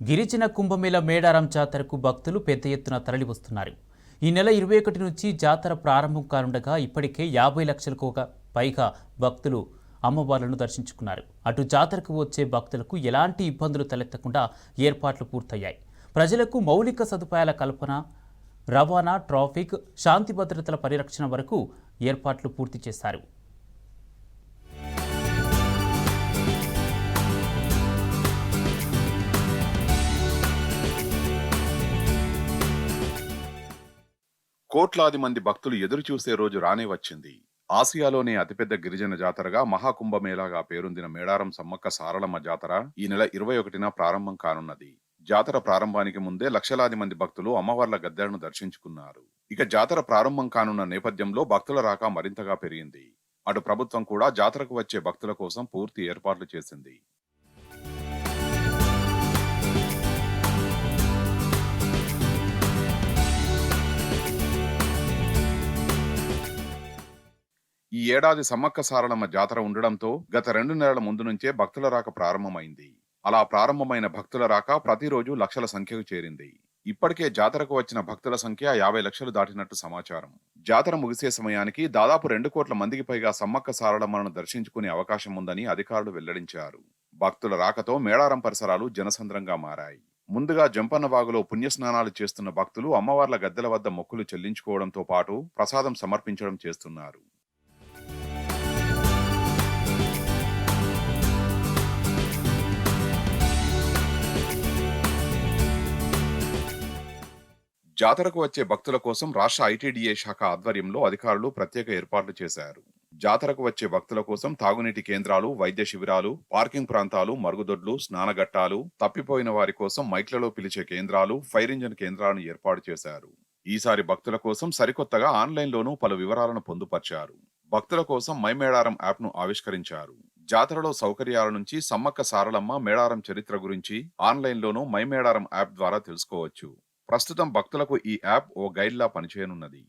గిరిజన కుంభమేళ మేడారం జాతరకు భక్తులు పెద్ద ఎత్తున తరలివస్తున్నారు. ఈ నెల 21 నుంచి జాతర ప్రారంభం కానుండగా ఇప్పటికే 50 లక్షలకు పైగా భక్తులు అమ్మవార్లను దర్శించుకున్నారు. అటు జాతరకు వచ్చే భక్తులకు ఎలాంటి ఇబ్బందులు తలెత్తకుండా ఏర్పాట్లు పూర్తయ్యాయి. ప్రజలకు మౌలిక సదుపాయాల కల్పన, రవాణా, ట్రాఫిక్, శాంతి భద్రతల పరిరక్షణ వరకు ఏర్పాట్లు పూర్తి చేశారు. కోట్లాది మంది భక్తులు ఎదురుచూసే రోజు రానే వచ్చింది. ఆసియాలోనే అతిపెద్ద గిరిజన జాతరగా మహాకుంభమేళాగా పేరొందిన మేడారం సమ్మక్క సారలమ్మ జాతర ఈ నెల 21న ప్రారంభం కానున్నది. జాతర ప్రారంభానికి ముందే లక్షలాది మంది భక్తులు అమ్మవార్ల గద్దెలను దర్శించుకున్నారు. ఇక జాతర ప్రారంభం కానున్న నేపథ్యంలో భక్తుల రాక మరింతగా పెరిగింది. అటు ప్రభుత్వం కూడా జాతరకు వచ్చే భక్తుల కోసం పూర్తి ఏర్పాట్లు చేసింది. ఈ ఏడాది సమ్మక్క సారలమ్మ జాతర ఉండడంతో గత 2 నెలల ముందు నుంచే భక్తుల రాక ప్రారంభమైంది. అలా ప్రారంభమైన భక్తుల రాక ప్రతిరోజు లక్షల సంఖ్యకు చేరింది. ఇప్పటికే జాతరకు వచ్చిన భక్తుల సంఖ్య 50 లక్షలు దాటినట్టు సమాచారం. జాతర ముగిసే సమయానికి దాదాపు 2 కోట్ల మందికి పైగా సమ్మక్క సారలమ్మను దర్శించుకునే అవకాశం ఉందని అధికారులు వెల్లడించారు. భక్తుల రాకతో మేడారం పరిసరాలు జనసంద్రంగా మారాయి. ముందుగా జంపన్న వాగులో పుణ్యస్నానాలు చేస్తున్న భక్తులు అమ్మవార్ల గద్దెల వద్ద మొక్కులు చెల్లించుకోవడంతో పాటు ప్రసాదం సమర్పించడం చేస్తున్నారు. జాతరకు వచ్చే భక్తుల కోసం రాష్ట్ర ఐటీడీఏ శాఖ ఆధ్వర్యంలో అధికారులు ప్రత్యేక ఏర్పాట్లు చేశారు. జాతరకు వచ్చే భక్తుల కోసం తాగునీటి కేంద్రాలు, వైద్య శిబిరాలు, పార్కింగ్ ప్రాంతాలు, మరుగుదొడ్లు, స్నానఘట్టాలు, తప్పిపోయిన వారి కోసం మైక్లలో పిలిచే కేంద్రాలు, ఫైర్ ఇంజన్ కేంద్రాలను ఏర్పాటు చేశారు. ఈసారి భక్తుల కోసం సరికొత్తగా ఆన్లైన్లోనూ పలు వివరాలను పొందుపర్చారు. భక్తుల కోసం మై మేడారం యాప్ను ఆవిష్కరించారు. జాతరలో సౌకర్యాల నుంచి సమ్మక్క సారలమ్మ, మేడారం చరిత్ర గురించి ఆన్లైన్లోనూ మై మేడారం యాప్ ద్వారా తెలుసుకోవచ్చు. ప్రస్తుతం భక్తులకు ఈ యాప్ ఓ గైడ్లా పనిచేయనున్నది.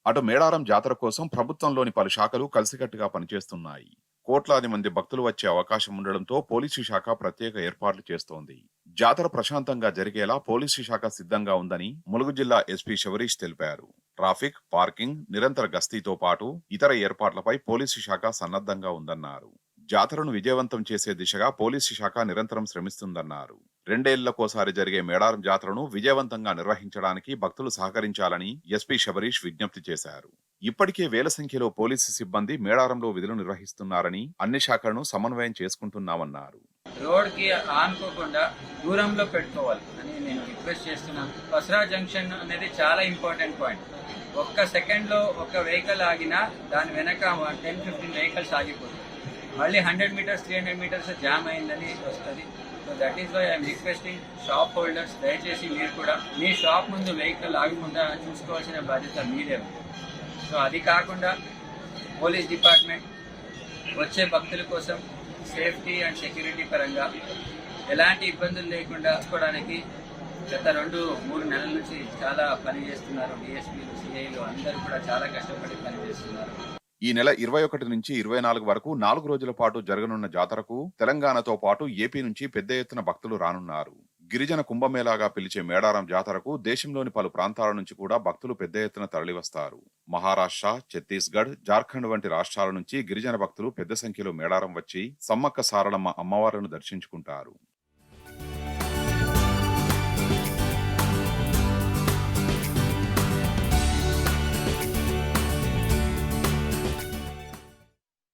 అటు మేడారం జాతర కోసం ప్రభుత్వంలోని పలు శాఖలు కలిసికట్టుగా పనిచేస్తున్నాయి. కోట్లాది మంది భక్తులు వచ్చే అవకాశం ఉండడంతో పోలీసు శాఖ ప్రత్యేక ఏర్పాట్లు చేస్తోంది. జాతర ప్రశాంతంగా జరిగేలా పోలీసు శాఖ సిద్ధంగా ఉందని ములుగు జిల్లా ఎస్పీ శబరీష్ తెలిపారు. ట్రాఫిక్, పార్కింగ్, నిరంతర గస్తీతో పాటు ఇతర ఏర్పాట్లపై పోలీసు శాఖ సన్నద్ధంగా ఉందన్నారు. జాతరను విజయవంతం చేసే దిశగా పోలీసు శాఖ నిరంతరం శ్రమిస్తుందన్నారు. 2 ఏళ్లకోసారి జరిగే మేడారం జాతరను విజయవంతంగా నిర్వహించడానికి భక్తులు సహకరించాలని ఎస్పీ శబరీష్ విజ్ఞప్తి చేశారు. ఇప్పటికే వేల సంఖ్యలో పోలీసు సిబ్బంది మేడారంలో విధులు నిర్వహిస్తున్నారని, అన్ని శాఖలను సమన్వయం చేసుకుంటున్నామన్నారు. రోడ్ కి ఆనుకోకుండా దూరంలో పెట్టుకోవాలి అని నేను రిక్వెస్ట్ చేస్తున్నాను. పసరా జంక్షన్ అనేది చాలా ఇంపార్టెంట్ పాయింట్. ఒక్క సెకండ్ లో ఒక వెహికల్ ఆగినా దాని వెనక 10-15 వెహికల్స్ ఆగిపోతుంది. మళ్ళీ 100 మీటర్స్ 300 మీటర్స్ జామ్ అయిందని వస్తుంది. So that is why I'm requesting shop holders, దయచేసి మీరు కూడా మీ షాప్ ముందు వెహికల్ ఆగకుండా చూసుకోవాల్సిన బాధ్యత మీదే. సో అది కాకుండా పోలీస్ డిపార్ట్మెంట్ వచ్చే భక్తుల కోసం సేఫ్టీ అండ్ సెక్యూరిటీ పరంగా ఎలాంటి ఇబ్బందులు లేకుండా చూసుకోవడానికి గత 2-3 నెలల నుంచి చాలా పని చేస్తున్నారు. డిఎస్పీలు, సిఐలు అందరూ కూడా చాలా కష్టపడి పనిచేస్తున్నారు. ఈ నెల 21 నుంచి 24 వరకు 4 రోజుల పాటు జరగనున్న జాతరకు తెలంగాణతో పాటు ఏపీ నుంచి పెద్ద ఎత్తున భక్తులు రానున్నారు. గిరిజన కుంభమేళాగా పిలిచే మేడారం జాతరకు దేశంలోని పలు ప్రాంతాల నుంచి కూడా భక్తులు పెద్ద ఎత్తున తరలివస్తారు. మహారాష్ట్ర, ఛత్తీస్గఢ్, జార్ఖండ్ వంటి రాష్ట్రాల నుంచి గిరిజన భక్తులు పెద్ద సంఖ్యలో మేడారం వచ్చి సమ్మక్క సారలమ్మ అమ్మవార్లను దర్శించుకుంటారు.